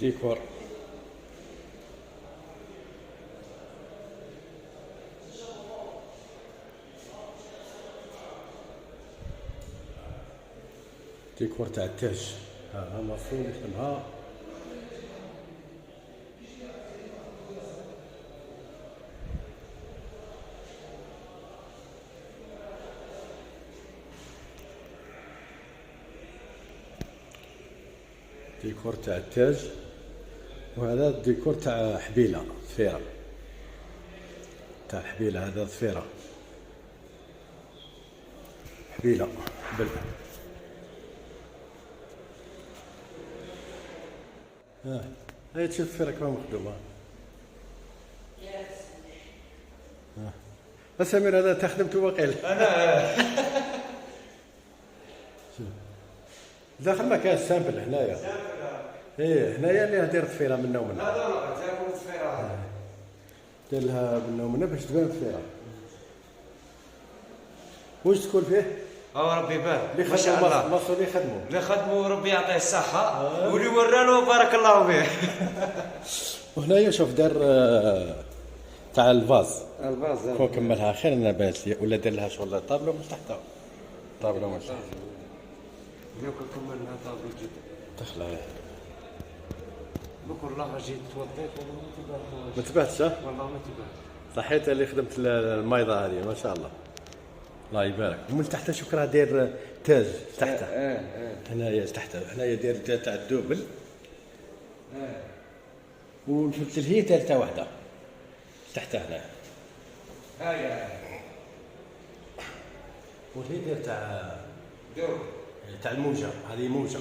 ديكور. ديكور تاع التاج، ها مفروض يخدمها. ديكور تاع التاج، وهذا الديكور تاع حبيله ضفيره، تاع حبيله، هذا ضفيره حبيله بل. هاي تشوف الضفيره كيف مخدومه. سمير هذا تخدمته واقيلا. انا داخل ما كان سامبل هنايا. ايه هنايا اللي دير ضفيره منا ومنا. هذا تاكل ضفيره، دير لها منا ومنا باش تبان ضفيره. واش تكون فيه؟ ربي يبارك ما شاء الله. مصر اللي خدموا، اللي خدموا ربي يعطيه الصحه، واللي ورانو بارك الله فيه. وهنايا شوف دار تاع الفاز. الفاز كون كملها خير انا بانت لي، ولا دار لها شغل طابلو من تحتها. طابلو من تحت. دوك كملنا طابلو جديد. دخلها دوك والله جيت توضيت والله ما تبارك. ما تبعتش؟ والله ما تبارك. صحيت اللي خدمت الميضه هذه ما شاء الله. الله يبارك. ومن تحت شوف راه داير تاج تحته. هنايا تحت، هنايا داير تاع الدوبل. وفي هي ثالثه واحده تحت هنا. وهي داير تاع دوب تاع الموجه، هذه موجه.